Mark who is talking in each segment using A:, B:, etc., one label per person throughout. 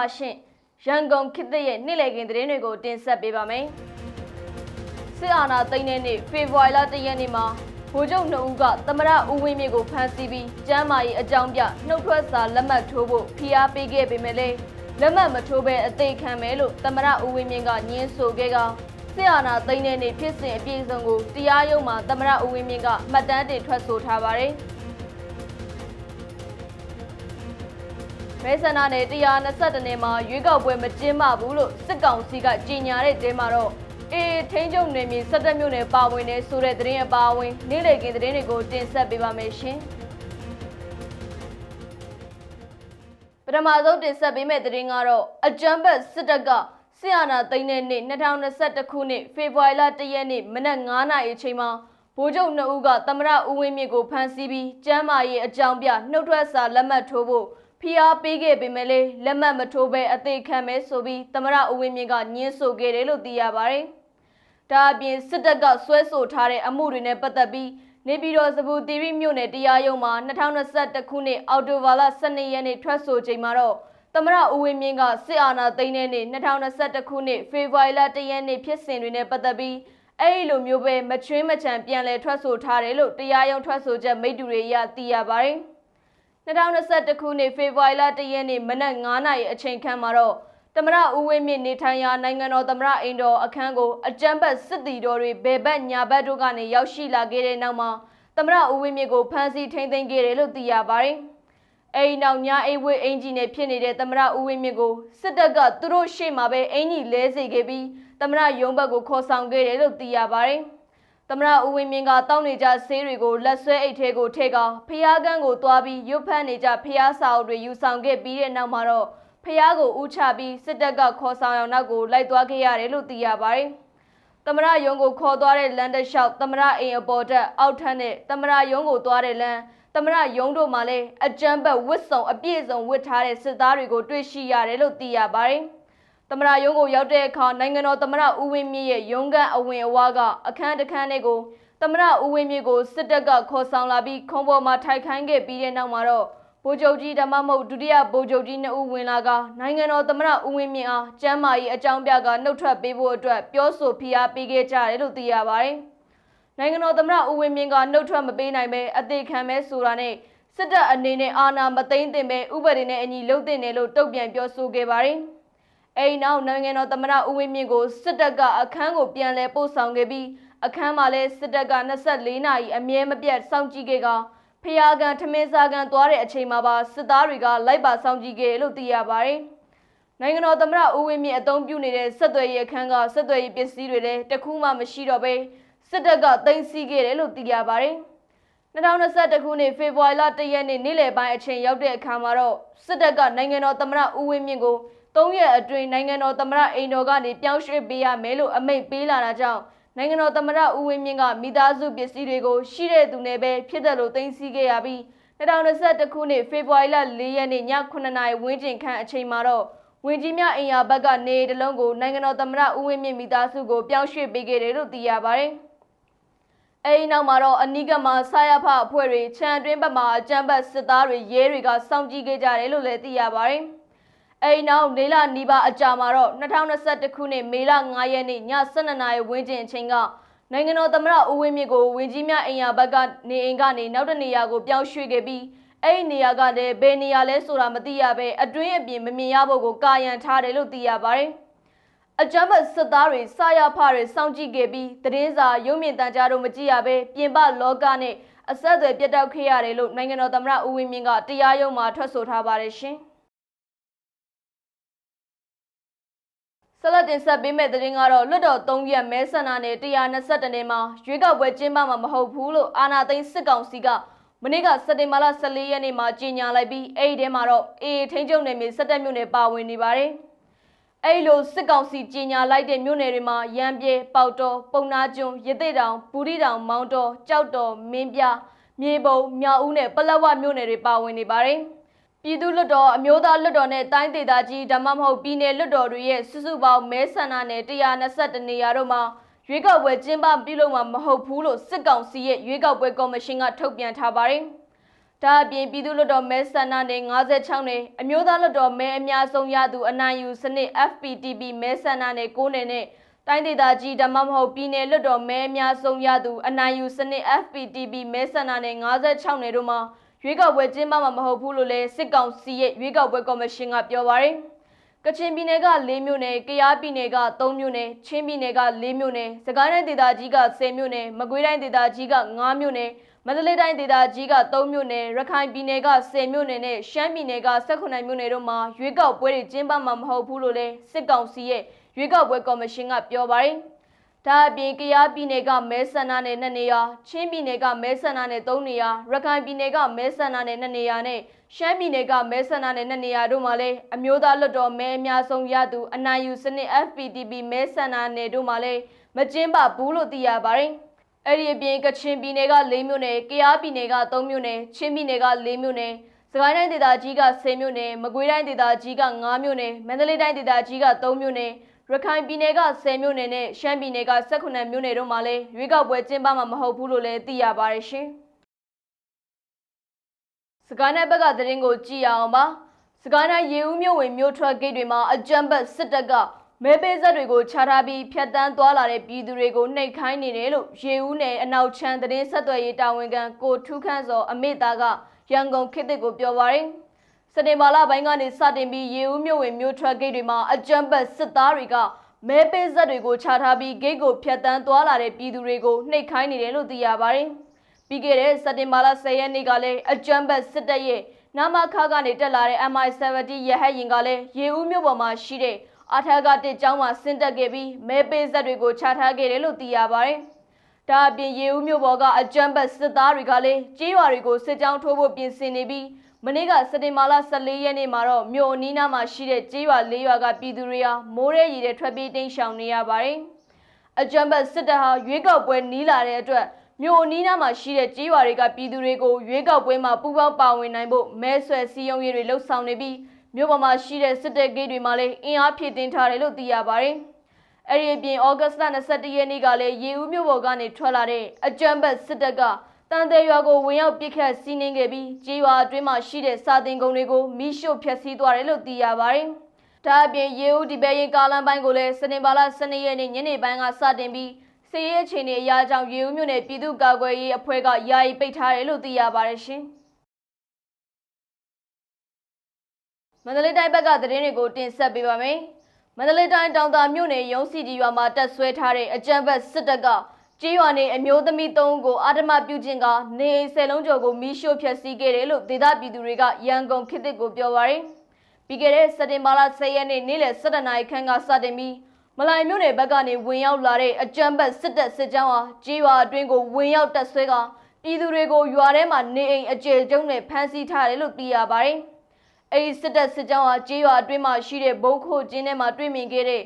A: ပါရှင်ရန်ကုန်ခေတ်သစ်ရဲ့နေ့လည်ခင်းသတင်းတွေကိုတင်ဆက်ပေးပါမယ်စစ်အာဏာသိမ်းတဲ့နေ့ဖေဖော်ဝါရီလ1ရက်နေ့မှာဗိုလ်ချုပ်2ဦးကသမရဦးဝင်းမြင့်ကိုဖမ်းဆီးပြီးကျမ်းမာရေးအကြောင်းပြနှုတ်ထွက်စာလက်မှတ်ထိုးဖို့ဖိအားပေးခဲ့ပေမဲ့လည်းလက်မှတ်မထိုးဘဲအသေးခံမယ်လို့သမရဦးဝင်းမြင့်ကညင်းဆိုခဲ့ကစစ်အာဏာသိမ်းတဲ့နေ့ဖြစ်စဉ်အပြည့်အစုံကိုတရားရုံးမှာသမရဦးဝင်းမြင့်ကမှတ်တမ်းတင်ထွက်ဆိုထားပါတယ်မဲဆန္ဒနယ်122နယ်မှာရွေးကောက်ပွဲမကျင်းပဘူးလို့စစ်ကောင်စီကကြေညာတဲ့တဲမှာတော့ထိန်းချုပ်နယ်မြေ17မြို့နယ်ပါဝင်နေဆိုတဲ့သတင်းအပါအဝင်နေ့လည်ခင်းသတင်းတွေကိုတင်ဆက်ပေးပါမယ်ရှင်ပထမဆုံးတင်ဆက်ပေးမယ့်သတင်းကတော့အကြမ်းဖက်စစ်တပ်ကစစ်အာဏာသိမ်းတဲ့နေ့2021ခုနှစ်ဖေဖော်ဝါရီလ1ရက်နေ့မနက်9:00နာရီအချိန်မှာဗိုလ်ချုပ်2ဦးကသမရဦးဝင်းမြင့်ကိုဖမ်းဆီးပြီးကျမ်းမာရေးအကြောင်းပြနှုတ်ထွက်စာလက်မှတ်ထိုးဖို့ဖိအားပေးခဲ့ပေမဲ့လည်းလက်မှတ်မထိုးဘဲအသေးခံမယ်ဆိုပြီးသမရဦးဝင်းမြင့်ကညင်းဆိုခဲ့တယ်လို့သိရပါတယ်။ဒါအပြင်စစ်တပ်ကဆွဲဆိုထားတဲ့အမှုတွေနဲ့ပတ်သက်ပြီးနေပြည်တော်စပူသီရိမြို့နယ်တရားရုံးမှာ2021ခုနှစ်အောက်တိုဘာလ12ရက်နေ့ထွက်ဆိုချိန်မှာတော့သမရဦးဝင်းမြင့်ကစစ်အာဏာသိမ်းတဲ့နေ့2021ခုနှစ်ဖေဖော်ဝါရီလ1ရက်နေ့ဖြစ်စဉ်တွေနဲ့ပတ်သက်ပြီးအဲ့ဒီလိုမျိုးပဲမချွင်းမချံပြန်လည်ထွက်ဆိုထားတယ်လို့တရားရုံးထွက်ဆိုချက်မိတ္တူတွေရသိရပါတယ်။2021ခုနှစ်ဖေဖော်ဝါရီလ1ရက်နေ့မနက်9:00နာရီအချိန်ခန့်မှာတော့သမရဦးဝင်းမြင့်နေထိုင်ရာနိုင်ငံတော်သမရအိမ်တော်အခန်းကိုအကြမ်းဖက်စစ်တီတော်တွေဘယ်ဘက်ညာဘက်တို့ကနေရောက်ရှိလာခဲ့တဲ့နောက်မှာသမရဦးဝင်းမြင့်ကိုဖမ်းဆီးထိန်းသိမ်းခဲ့တယ်လို့သိရပါတယ်။အဲဒီနောက်ညအိဝေးအင်ဂျီနဲ့ဖြစ်နေတဲ့သမရဦးဝင်းမြင့်ကိုစစ်တပ်ကသူတို့ရှေ့မှာပဲအင်ဂျီလဲစေခဲ့ပြီးသမရရုံးဘက်ကိုခေါ်ဆောင်ခဲ့တယ်လို့သိရပါတယ်။သမရဦးဝင်းမြင့်ကတောင်းနေကြဆေးတွေကိုလက်ဆွဲအိတ်ထဲကိုထည့်ကာဖျားကန်းကိုတွားပြီးရွတ်ဖတ်နေကြဖျားစာအုပ်တွေယူဆောင်ခဲ့ပြီးတဲ့နောက်မှာတော့ဖျားကိုဥချပြီးစစ်တပ်ကခေါ်ဆောင်အောင်နောက်ကိုလိုက်သွားခဲ့ရတယ်လို့သိရပါတယ်။သမရရုံးကိုခေါ်သွားတဲ့လမ်းတစ်လျှောက်သမရအိမ်အပေါ်တက်အောက်ထပ်နဲ့သမရရုံးကိုသွားတဲ့လမ်းသမရရုံးတို့မှာလည်းအကြမ်းဖက်ဝတ်စုံအပြည့်စုံဝတ်ထားတဲ့စစ်သားတွေကိုတွေ့ရှိရတယ်လို့သိရပါတယ်။သမရရုံးကိုရောက်တဲ့အခါနိုင်ငံတော်သမရဦးဝင်းမြင့်ရဲ့ရုံးခန်းအဝင်အဝကအခန်းတစ်ခန်းတွေကိုသမရဦးဝင်းမြင့်ကိုစစ်တပ်ကခေါ်ဆောင်လာပြီးခုံပေါ်မှာထိုက်ခိုင်းခဲ့ပြီးတဲ့နောက်မှာတော့ဗိုလ်ချုပ်ကြီးဓမ္မမဟုတ်ဒုတိယဗိုလ်ချုပ်ကြီး2ဦးဝင်လာကနိုင်ငံတော်သမရဦးဝင်းမြင့်အားကျမ်းမာရေးအကြောင်းပြကနှုတ်ထွက်ပေးဖို့အတွက်ပြောဆိုဖိအားပေးခဲ့ကြတယ်လို့သိရပါတယ်။နိုင်ငံတော်သမရဦးဝင်းမြင့်ကနှုတ်ထွက်မပေးနိုင်ပဲအသေးခံမဲဆိုတာနဲ့စစ်တပ်အနေနဲ့အာဏာမသိမ်းသင့်ပဲဥပဒေနဲ့အညီလုပ်သင့်တယ်လို့တုံ့ပြန်ပြောဆိုခဲ့ပါတယ်။အဲဒီနောက်နိုင်ငံတော်သမရဦးဝင်းမြင့်ကိုစစ်တပ်ကအခန်းကိုပြန်လည်ပို့ဆောင်ခဲ့ပြီးအခန်းမှာလည်းစစ်တပ်က24နာရီအမြဲမပြတ်စောင့်ကြည့်ခဲ့ကဖျားကန်ထမင်းစားကန်သွားတဲ့အချိန်မှာပါစစ်သားတွေကလိုက်ပါစောင့်ကြည့်ခဲ့လို့သိရပါတယ်။နိုင်ငံတော်သမရဦးဝင်းမြင့်အသုံးပြုနေတဲ့ဆက်သွယ်ရေးအခန်းကဆက်သွယ်ရေးပစ္စည်းတွေလည်းတစ်ခုမှမရှိတော့ဘဲစစ်တပ်ကသိမ်းဆည်းခဲ့တယ်လို့သိရပါတယ်။2021ခုနှစ်ဖေဖော်ဝါရီလ1ရက်နေ့နေ့လယ်ပိုင်းအချိန်ရောက်တဲ့အခါမှာတော့စစ်တပ်ကနိုင်ငံတော်သမရဦးဝင်းမြင့်ကို3ရက်အတွင်းနိုင်ငံတော်သမရအိမ်တော်ကနေပြောင်းရွှေ့ပေးရမယ်လို့အမိန့်ပေးလာတာကြောင့်နိုင်ငံတော်သမရဦးဝင်းမြင့်ကမိသားစုပစ္စည်းတွေကိုရှိတဲ့သူနဲ့ပဲဖြစ်တယ်လို့သိသိခဲ့ရပြီး2021ခုနှစ်ဖေဖော်ဝါရီလ4ရက်နေ့ည9:00နာရီဝန်းကျင်ခန့်အချိန်မှာတော့ဝင်ကြီးမြအိမ်ယာဘက်ကနေတလုံးကိုနိုင်ငံတော်သမရဦးဝင်းမြင့်မိသားစုကိုပြောင်းရွှေ့ပေးခဲ့တယ်လို့သိရပါတယ်။အဲဒီနောက်မှာတော့အနီးကမှာဆာရဖအဖွဲ့တွေခြံအတွင်းဘက်မှာအကြမ်းဖက်စစ်သားတွေရဲတွေကစောင့်ကြည့်ခဲ့ကြတယ်လို့လည်းသိရပါတယ်။အဲဒီနောက်၄လနီးပါးအကြာမှာတော့2021ခုနှစ်မေလ9ရက်နေ့ည12:00နာရီဝန်းကျင်အချိန်ကနိုင်ငံတော်သမရဦးဝင်းမြင့်ကိုဝင်ကြီးမြအိမ်ယာဘက်ကနေအိမ်ကနေနောက်တနေရာကိုပြောင်းရွှေ့ခဲ့ပြီးအဲ့ဒီနေရာကလည်းဘယ်နေရာလဲဆိုတာမသိရပဲအတွင်းအပြင်မမြင်ရဖို့ကိုကာယံထားတယ်လို့သိရပါတယ်။အကြမ်းဖက်စစ်သားတွေစရဖတွေစောင့်ကြည့်ခဲ့ပြီးသတင်းစာရုပ်မြင်သံကြားတို့မကြည့်ရပဲပြင်ပလောကနဲ့အဆက်အသွယ်ပြတ်တောက်ခဲ့ရတယ်လို့နိုင်ငံတော်သမရဦးဝင်းမြင့်ကတရားရုံးမှာထွက်ဆိုထားပါတယ်ရှင်။ဆလတ်တင်ဆက်ပေးမဲ့သတင်းကတော့လွတ်တော်3ရက်မဲဆန္ဒနယ်122နယ်မှာရွေးကောက်ပွဲကျင်းပမှာမဟုတ်ဘူးလို့အာဏာသိမ်းစစ်ကောင်စီကမနေ့ကစက်တင်ဘာလ14ရက်နေ့မှာကြေညာလိုက်ပြီးအဲဒီထဲမှာတော့ထိန်းချုပ်နယ်မြေ17မြို့နယ်ပါဝင်နေပါတယ်။အဲဒီလိုစစ်ကောင်စီကြေညာလိုက်တဲ့မြို့နယ်တွေမှာရန်ပြေပေါတော်ပုံနာကျွန်းရသေးတောင်ဘူးတီတောင်မောင်းတော်ကြောက်တော်မင်းပြမြေပုံမြောက်ဦးနဲ့ပလက်ဝမြို့နယ်တွေပါဝင်နေပါတယ်။ပြည်သူ့လွှတ်တော်အမျိုးသားလွှတ်တော်နဲ့တိုင်းဒေသကြီးဓမ္မမဟုတ်ပြည်နယ်လွှတ်တော်တွေရဲ့စုစုပေါင်းမဲဆန္ဒနယ်121နေရာတို့မှာရွေးကောက်ပွဲကျင်းပပြုလုပ်မှာမဟုတ်ဘူးလို့စစ်ကောင်စီရဲ့ရွေးကောက်ပွဲကော်မရှင်ကထုတ်ပြန်ထားပါတယ်။ ဒါအပြင်ပြည်သူ့လွှတ်တော်မဲဆန္ဒနယ်56နယ်အမျိုးသားလွှတ်တော်မဲအများဆုံးရသူအနိုင်ယူစနစ် FPTP မဲဆန္ဒနယ်9နယ်နဲ့တိုင်းဒေသကြီးဓမ္မမဟုတ်ပြည်နယ်လွှတ်တော်မဲအများဆုံးရသူအနိုင်ယူစနစ် FPTP မဲဆန္ဒနယ်56နယ်တို့မှာရွေးကောက်ပွဲကျင်းပမှာမဟုတ်ဘူးလို့လည်းစစ်ကောင်စီရဲ့ရွေးကောက်ပွဲကော်မရှင်ကပြောပါတယ်ကချင်ပြည်နယ်က4မြို့နယ်၊ကယားပြည်နယ်က3မြို့နယ်၊ချင်းပြည်နယ်က4မြို့နယ်၊စကိုင်းတိုင်းဒေသကြီးက10မြို့နယ်၊မကွေးတိုင်းဒေသကြီးက9မြို့နယ်၊မန္တလေးတိုင်းဒေသကြီးက3မြို့နယ်၊ရခိုင်ပြည်နယ်က10မြို့နယ်နဲ့ရှမ်းပြည်နယ်က18မြို့နယ်တို့မှာရွေးကောက်ပွဲတွေကျင်းပမှာမဟုတ်ဘူးလို့လည်းစစ်ကောင်စီရဲ့ရွေးကောက်ပွဲကော်မရှင်ကပြောပါတယ်။ဒါအပြင်ကယားပြည်နယ်ကမဲဆန္ဒနယ်2နေရာ၊ချင်းပြည်နယ်ကမဲဆန္ဒနယ်3နေရာ၊ရခိုင်ပြည်နယ်ကမဲဆန္ဒနယ်2နေရာနဲ့ရှမ်းပြည်နယ်ကမဲဆန္ဒနယ်2နေရာတို့မှာလည်းအမျိုးသားလွှတ်တော်မဲအများဆုံးရသူအနိုင်ယူစနစ် FPTP မဲဆန္ဒနယ်တို့မှာလည်းမကျင်းပဘူးလို့သိရပါတယ်။အဲ့ဒီအပြင်ကချင်ပြည်နယ်က4မြို့နယ်၊ကယားပြည်နယ်က3မြို့နယ်၊ချင်းပြည်နယ်က4မြို့နယ်၊စကိုင်းတိုင်းဒေသကြီးက10မြို့နယ်၊မကွေးတိုင်းဒေသကြီးက9မြို့နယ်၊မန္တလေးတိုင်းဒေသကြီးက3မြို့နယ်၊ရခိုင်ပြည်နယ်က10မြို့နယ်နဲ့ရှမ်းပြည်နယ်က18မြို့နယ်တို့မှာလည်းရွေးကောက်ပွဲကျင်းပမှာမဟုတ်ဘူးလို့လည်းသိရပါတယ်ရှင်။စကိုင်းတိုင်းဘက်ကသတင်းကိုကြည့်ရအောင်ပါ။စကိုင်းတိုင်းရေဦးမြို့ဝင်မြို့ထွက်ဂိတ်တွေမှာအကြမ်းဖက်စစ်တပ်ကမဲပေးဆက်တွေကိုချထားပြီးဖျက်ဆီးသွားလာတဲ့ပြည်သူတွေကိုနှိပ်ခိုင်းနေတယ်လို့ရေဦးနယ်အနောက်ချမ်းသတင်းဆက်သွယ်ရေးတာဝန်ခံကိုထူးခန့်စောအမေသားကရန်ကုန်ခေတ်သစ်ကိုပြောပါရယ်စနေမာလာပိုင်းကနေစတင်ပြီးရေဦးမြို့ဝင်မြို့ထွက်ဂိတ်တွေမှာအကြမ်းဖက်စစ်သားတွေကမဲပေးဆက်တွေကိုချထားပြီးဂိတ်ကိုဖျက်ဆီးသွားလာတဲ့ပြည်သူတွေကိုနှိပ်ခိုင်းနေတယ်လို့သိရပါရယ်ပြီးခဲ့တဲ့စတင်မာလာ10ရက်နေ့ကလည်းအကြမ်းဖက်စစ်တပ်ရဲ့နာမခကနေတက်လာတဲ့ MI-70 ရဟတ်ယာဉ်ကလည်းရေဦးမြို့ပေါ်မှာရှိတဲ့အထက်ကတစ်ကျောင်းမှာဆင်းတက်ခဲ့ပြီးမဲပေးဆက်တွေကိုချထားခဲ့တယ်လို့သိရပါတယ်။ဒါအပြင်ရေဦးမြို့ပေါ်ကအကြမ်းဖက်စစ်သားတွေကလည်းကြေးရွာတွေကိုစစ်ကြောင်းထိုးဖို့ပြင်ဆင်နေပြီးမနေ့ကစက်တင်ဘာလ14ရက်နေ့မှာတော့မြို့အနီးနားမှာရှိတဲ့ကြေးရွာ၄ရွာကပြည်သူတွေဟာမိုးရဲရီတဲ့ထွက်ပြေးတိမ်းရှောင်နေရပါတယ်။အကြမ်းဖက်စစ်တပ်ဟာရွေးကောက်ပွဲနီးလာတဲ့အတွက်မြို့အနီးနားမှာရှိတဲ့ကြေးရွာတွေကပြည်သူတွေကိုရွေးကောက်ပွဲမှာပူးပေါင်းပါဝင်နိုင်ဖို့မဲဆွယ်စည်းရုံးရေးတွေလှုပ်ဆောင်နေပြီးမြို့ပေါ်မှာရှိတဲ့စစ်တပ်ဂိတ်တွေမှာလည်းအင်အားဖြည့်တင်းထားတယ်လို့သိရပါတယ်။အဲ့ဒီအပြင်ဩဂတ်စ်လ21ရက်နေ့ကလည်းရေဦးမြို့ပေါ်ကနေထွက်လာတဲ့အကြမ်းဖက်စစ်တပ်ကတန်တဲ့ရွာကိုဝင်ရောက်ပစ်ခတ်စီးနင်းခဲ့ပြီးကြေးရွာအတွင်းမှာရှိတဲ့စာတင်ကုန်းတွေကိုမိရှို့ဖျက်ဆီးသွားတယ်လို့သိရပါတယ်။ဒါအပြင်ရေဦးဒီပဲရင်ကားလမ်းပိုင်းကိုလည်းစနေပါလ12ရက်နေ့ညနေပိုင်းကစတင်ပြီးစီးရဲအခြေအနေအရာကြောင့်ရေဦးမြို့နယ်ပြည်သူ့ကာကွယ်ရေးအဖွဲ့ကယာယီပိတ်ထားတယ်လို့သိရပါတယ်ရှင်။မန္တလေးတိုင်းဘက်ကသတင်းတွေကိုတင်ဆက်ပေးပါမယ်။မန္တလေးတိုင်းတောင်သာမြို့နယ်ရုံးစီကြီးရွာမှာတက်ဆွဲထားတဲ့အကြမ်းဖက်စစ်တပ်ကကြေးရွာနေအမျိုးသမီး3ဦးကိုအာဓမပြုကျင့်ကနေအိမ်10လုံးကျော်ကိုမိရှို့ဖျက်ဆီးခဲ့တယ်လို့ဒေသပြည်သူတွေကရန်ကုန်ခေတ်သစ်ကိုပြောပါရယ်။ပြီးခဲ့တဲ့စက်တင်ဘာလ10ရက်နေ့နေ့လယ်17နာရီခန့်ကစတင်ပြီးမလိုင်မြို့နယ်ဘက်ကနေဝင်ရောက်လာတဲ့အကြမ်းဖက်စစ်တပ်စစ်ကြောင်းဟာကြေးရွာအတွင်းကိုဝင်ရောက်တက်ဆွဲကပြည်သူတွေကိုရွာထဲမှာနေအိမ်အကျယ်ကျုံနဲ့ဖမ်းဆီးထားတယ်လို့သိရပါရယ်။အဲဒီစစ်တပ်စစ်ကြောင်းဟာကြေးရွာအတွင်းမှာရှိတဲ့ဘုံခိုကျင်းထဲမှာတွေ့မြင်ခဲ့တဲ့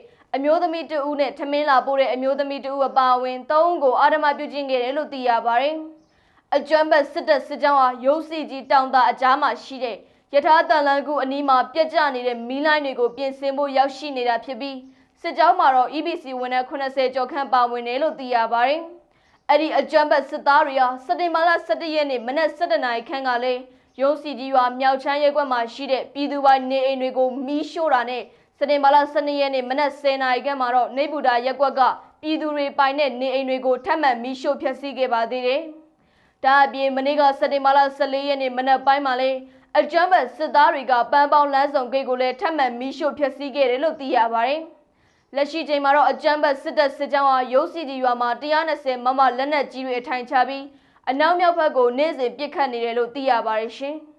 A: အမျိုးသမီး2ဦးနဲ့ထမင်းလာပို့တဲ့အမျိုးသမီး2ဦးအပါအဝင်3ဦးကိုအာဓမပြုကျင့်ခဲ့တယ်လို့သိရပါရယ်။အကြမ်းဖက်စစ်တပ်စစ်ကြောင်းဟာရုပ်စီကြီးတောင်သာအကြားမှာရှိတဲ့ယထာတန်လန်ကူအနီးမှာပြက်ကျနေတဲ့မီးလိုင်းတွေကိုပြင်ဆင်ဖို့ရောက်ရှိနေတာဖြစ်ပြီးစစ်ကြောင်းမှာတော့ EBC ဝန်ထမ်း80ကျော်ခန့်ပါဝင်တယ်လို့သိရပါရယ်။အဲ့ဒီအကြမ်းဖက်စစ်သားတွေဟာစက်တင်ဘာလ17ရက်နေ့မနက်7:00နာရီခန့်ကလည်းရုံးစီကြီးရွာမြောက်ချမ်းရဲကွက်မှာရှိတဲ့ပြည်သူပိုင်နေအိမ်တွေကိုမီးရှို့တာနဲ့စက်တင်ဘာလ12ရက်နေ့မနက်10:00နာရီခန့်မှာတော့နေပူတာရက်ကွက်ကပြည်သူတွေပိုင်တဲ့နေအိမ်တွေကိုထပ်မံမီးရှို့ဖျက်ဆီးခဲ့ပါသေးတယ်။ဒါအပြင်မနေ့ကစက်တင်ဘာလ14ရက်နေ့မနက်ပိုင်းမှာလည်းအကြမ်းဖက်စစ်သားတွေကပန်းပေါင်းလမ်းဆောင်ဂိတ်ကိုလည်းထပ်မံမီးရှို့ဖျက်ဆီးခဲ့တယ်လို့သိရပါတယ်။လက်ရှိချိန်မှာတော့အကြမ်းဖက်စစ်တပ်စစ်ကြောင်းဟာရုပ်စီကြီးရွာမှာ120မမလက်နက်ကြီးတွေအထိုင်ချပြီးအနောက်မြောက်ဘက်ကိုနေ့စဉ်ပစ်ခတ်နေတယ်လို့သိရပါတယ်ရှင်။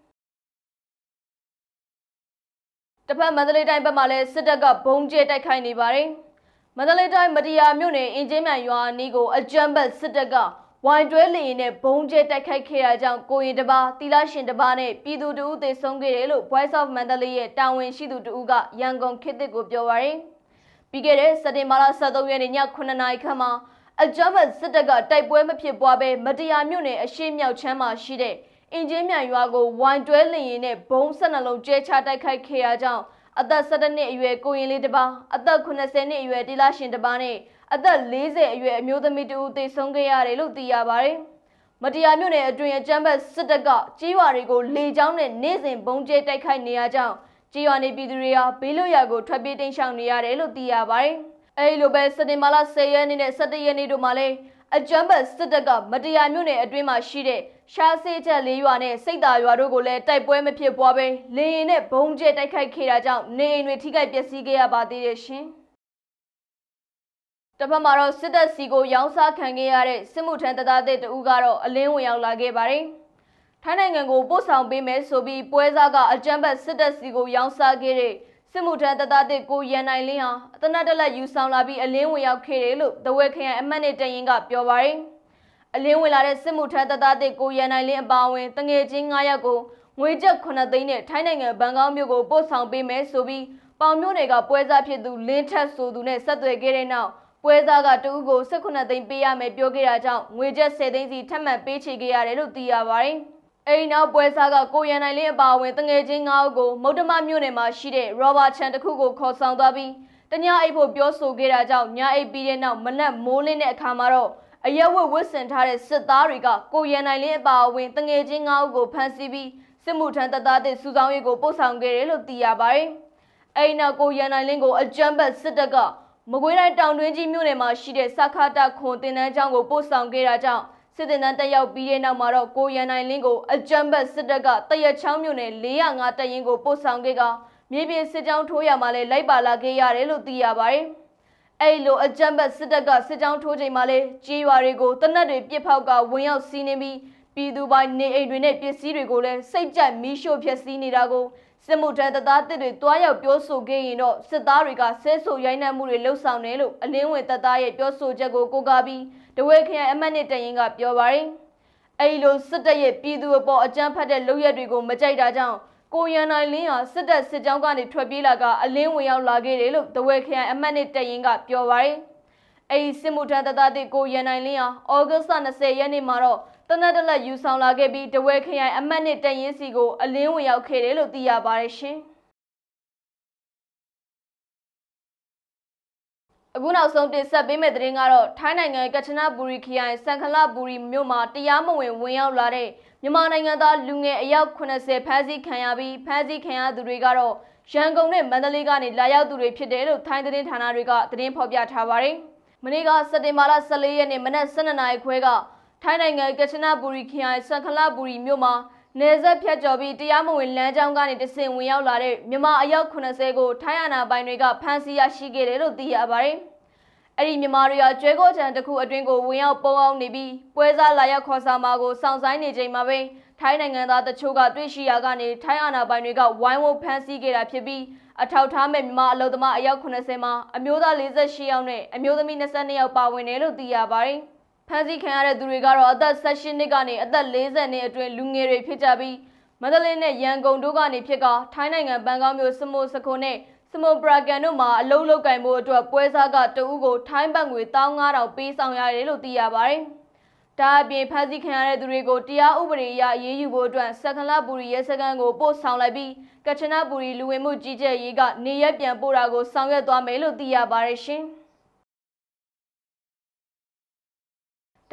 A: တပတ်မန္တလေးတိုင်းဘက်မှာလည်းစစ်တပ်ကဘုံကျဲတိုက်ခိုက်နေပါတယ်။မန္တလေးတိုင်းမတရားမြို့နယ်အင်းကျင်းမြန်ရွာအနီးကိုအကြမ်းဖက်စစ်တပ်ကဝိုင်တွဲလေရင်နဲ့ဘုံကျဲတိုက်ခိုက်ခဲ့တာကြောင့်ကိုရင်တပါတီလာရှင်တပါနဲ့ပြည်သူတဦးသေဆုံးခဲ့တယ်လို့ Voice of Mandalay ရဲ့တာဝန်ရှိသူတဦးကရန်ကုန်ခေတ်သစ်ကိုပြောပါရယ်။ပြီးခဲ့တဲ့စက်တင်ဘာလ23ရက်နေ့ည9:00နာရီခန့်မှာအကြမ်းဖက်စစ်တပ်ကတိုက်ပွဲမဖြစ်ပွားဘဲမတရားမြို့နယ်အရှိမြောက်ချမ်းမှာရှိတဲ့အင်ဂျင်မြန်ရွာကိုဝိုင်တွဲလင်ရင်နဲ့ဘုံ12လုံးကျဲချတိုက်ခိုက်ခဲ့ရကြောင်းအသက်17နှစ်အရွယ်ကိုရင်လေးတစ်ပါးအသက်80နှစ်အရွယ်တီလာရှင်တစ်ပါးနဲ့အသက်40အရွယ်အမျိုးသမီးတူသေဆုံးခဲ့ရတယ်လို့သိရပါတယ်။ မတရားမြို့နယ်အတွင်းအကြမ်းဖက်စစ်တပ်ကကြေးရွာတွေကိုလေကြောင်းနဲ့နေ့စဉ်ဘုံကျဲတိုက်ခိုက်နေရကြောင်းကြေးရွာနေပြည်သူတွေဟာဘေးလွတ်ရာကိုထွက်ပြေးတိမ်းရှောင်နေရတယ်လို့သိရပါတယ်။အဲဒီလိုပဲစက်တင်ဘာလ10ရက်နေ့နဲ့17ရက်နေ့တို့မှာလည်းအကြမ်းဖက်စစ်တပ်ကမတရားမြို့နယ်အတွင်းမှာရှိတဲ့ရှားစေးချက်၄ရွာနဲ့စိတ်သာရွာတို့ကိုလည်းတိုက်ပွဲမဖြစ်ပွားပဲလေရင်နဲ့ဘုံကျဲတိုက်ခိုက်ခဲ့တာကြောင့်နေအိမ်တွေထိခိုက်ပျက်စီးခဲ့ရပါသေးတယ်ရှင်။တစ်ဖက်မှာတော့စစ်တပ်စီကိုရောင်းစားခံခဲ့ရတဲ့စစ်မှုထမ်းတပ်သားတွေတဦးကတော့အလင်းဝင်ရောက်လာခဲ့ပါတယ်။ထိုင်းနိုင်ငံကိုပို့ဆောင်ပေးမယ်ဆိုပြီးပွဲစားကအကြမ်းဖက်စစ်တပ်စီကိုရောင်းစားခဲ့တဲ့စစ်မှုထမ်းတပ်သားတွေကိုရန်နိုင်လင်းဟာအသနာတလက်ယူဆောင်လာပြီးအလင်းဝင်ရောက်ခဲ့တယ်လို့တဝဲခရိုင်အမှတ်နဲ့တရင်ကပြောပါတယ်။အလင်းဝင်လာတဲ့စစ်မှုထမ်းတပ်သားတွေကိုရန်နိုင်လင်းအပါအဝင်တငယ်ချင်း9ယောက်ကိုငွေကျပ်9သိန်းနဲ့ထိုင်းနိုင်ငံဘန်ကောက်မြို့ကိုပို့ဆောင်ပေးမယ်ဆိုပြီးပေါင်မြို့နယ်ကပွဲစားဖြစ်သူလင်းထက်ဆိုသူနဲ့ဆက်သွယ်ခဲ့တဲ့နောက်ပွဲစားကတူကို18သိန်းပေးရမယ်ပြောခဲ့တာကြောင့်ငွေကျပ်10သိန်းစီထပ်မံပေးချေခဲ့ရတယ်လို့သိရပါတယ်။အဲဒီနောက်ပွဲစားကကိုရန်နိုင်လင်းအပါအဝင်တငယ်ချင်း9ဦးကိုမုတ်တမမြို့နယ်မှာရှိတဲ့ရောဘာချန်တစ်ခုကိုခေါ်ဆောင်သွားပြီးတညအိပ်ဖို့ပြောဆိုခဲ့တာကြောင့်ညအိပ်ပြီးတဲ့နောက်မနက်မိုးလင်းတဲ့အခါမှာတော့အရက်ဝတ်ဝတ်ဆင်ထားတဲ့စစ်သားတွေကကိုရန်နိုင်လင်းအပါအဝင်တငယ်ချင်း9ဦးကိုဖမ်းဆီးပြီးစစ်မှုထမ်းတပ်သားတွေစုဆောင်းရေးကိုပို့ဆောင်ခဲ့တယ်လို့သိရပါတယ်။အဲဒီနောက်ကိုရန်နိုင်လင်းကိုအကြမ်းဖက်စစ်တပ်ကမကွေးတိုင်းတောင်တွင်းကြီးမြို့နယ်မှာရှိတဲ့စခတာခွန်တင်တန်းကျောင်းကိုပို့ဆောင်ခဲ့တာကြောင့်စစ်တင်တန်းတက်ရောက်ပြီးတဲ့နောက်မှာတော့ကိုရန်နိုင်လင်းကိုအကြမ်းဖက်စစ်တပ်ကတရက်ချောင်းမြို့နယ်405တပ်ရင်းကိုပို့ဆောင်ခဲ့ကမြေပြင်စစ်ကြောင်းထိုးရမှာလဲလိုက်ပါလာခဲ့ရတယ်လို့သိရပါတယ်။အဲဒီလိုအကြမ်းဖက်စစ်တပ်ကစစ်ကြောင်းထိုးချိန်မှာလဲကြေးရွာတွေကိုတနက်တွေပစ်ဖောက်ကဝင်ရောက်စီးနှင်းပြီးပြည်သူပိုင်းနေအိမ်တွေနဲ့ပစ္စည်းတွေကိုလဲစိတ်ကြိုက်မီးရှို့ဖျက်ဆီးနေတာကိုစစ်မှုထမ်းတပ်သားတွေတွားရောက်ပြောဆိုခဲ့ရင်တော့စစ်သားတွေကဆဲဆိုရိုင်းနှက်မှုတွေလှုပ်ဆောင်တယ်လို့အလင်းဝင်တပ်သားရဲ့ပြောဆိုချက်ကိုကိုးကားပြီးတဝဲခရိုင်အမှတ်နဲ့တရင်ကပြောပါတယ်။အဲဒီလိုစစ်တပ်ရဲ့ပြည်သူအပေါ်အကြမ်းဖက်တဲ့လုပ်ရက်တွေကိုမကြိုက်တာကြောင့်ကိုရန်နိုင်လင်းဟာစစ်တပ်စစ်ကြောင်းကနေထွက်ပြေးလာကအလင်းဝင်ရောက်လာခဲ့တယ်လို့တဝဲခရိုင်အမှတ်နဲ့တရင်ကပြောပါတယ်။အဲဒီစစ်မှုထမ်းတပ်သားတွေကိုရန်နိုင်လင်းဟာဩဂတ်စ်20ရက်နေ့မှာတော့တနက်တလက်ယူဆောင်လာခဲ့ပြီးတဝဲခရိုင်အမှတ်နဲ့တရင်စီကိုအလင်းဝင်ရောက်ခဲ့တယ်လို့သိရပါတယ်ရှင်။အခုနောက်ဆုံးတင်ဆက်ပေးမယ့်သတင်းကတော့ထိုင်းနိုင်ငံကချနဘူရီခရိုင်စံခလဘူရီမြို့မှာတရားမဝင်ရောက်လာတဲ့မြန်မာနိုင်ငံသားလူငယ်အယောက်80ဖမ်းဆီးခံရပြီးဖမ်းဆီးခံရသူတွေကတော့ရန်ကုန်နဲ့မန္တလေးကနေလာရောက်သူတွေဖြစ်တယ်လို့ထိုင်းသတင်းဌာနတွေကသတင်းဖော်ပြထားပါတယ်။မနေ့ကစက်တင်ဘာလ14ရက်နေ့မနက်12နာရီခွဲကထိုင်းနိုင်ငံကချနဘူရီခရိုင်စံခလဘူရီမြို့မှာနေဆက်ဖြတ်ကျော်ပြီးတရားမဝင်လမ်းကြောင်းကနေတဆင့်ဝင်ရောက်လာတဲ့မြန်မာအယောက်80ကိုထိုင်းအာဏာပိုင်တွေကဖမ်းဆီးရရှိခဲ့တယ်လို့သိရပါတယ်။အဲ့ဒီမြန်မာတွေကကျွဲကောချန်တစ်ခုအတွင်းကိုဝင်ရောက်ပုံအောင်နေပြီးပွဲစားလာရောက်ခေါ်ဆောင်မှာကိုစောင့်ဆိုင်နေချိန်မှာပဲထိုင်းနိုင်ငံသားတချို့ကတွေ့ရှိရာကနေထိုင်းအာဏာပိုင်တွေကဝိုင်းဝန်းဖမ်းဆီးခဲ့တာဖြစ်ပြီးအထောက်ထားမဲ့မြန်မာအလုပ်သမားအယောက်80မှာအမျိုးသား48ယောက်နဲ့အမျိုးသမီး22ယောက်ပါဝင်တယ်လို့သိရပါတယ်။ဖမ်းဆီးခံရတဲ့သူတွေကတော့အသက်18နှစ်ကနေအသက်40နှစ်အတွင်းလူငယ်တွေဖြစ်ကြပြီးမန္တလေးနဲ့ရန်ကုန်တို့ကနေဖြစ်ကထိုင်းနိုင်ငံဘန်ကောက်မြို့စမုစခွန်နဲ့စမုပရာကန်တို့မှာအလုပ်လုပ်ကင်မှုအတွက်ပွဲစားကတအူးကိုထိုင်းဘတ်ငွေ15000ပေးဆောင်ရတယ်လို့သိရပါတယ်။ဒါအပြင်ဖမ်းဆီးခံရတဲ့သူတွေကိုတရားဥပဒေအရအရေးယူဖို့အတွက်စက္ကလဘူရီရဲစခန်းကိုပို့ဆောင်လိုက်ပြီးကချနဘူရီလူဝင်မှုကြီးကြပ်ရေးကနေရက်ပြန်ပို့တာကိုဆောင်ရွက်သွားမယ်လို့သိရပါတယ်ရှင်။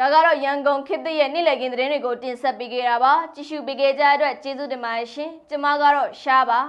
A: ဒါကတော့ရန်ကုန်ခေတ်သစ်ရဲ့နေ့လည်ခင်းသတင်းတွေကိုတင်ဆက်ပေးခဲ့တာပါကြည့်ရှုပေးခဲ့ကြတဲ့အတွက်ကျေးဇူးတင်ပါတယ်ရှင်ကျွန်မကတော့ရှားပါ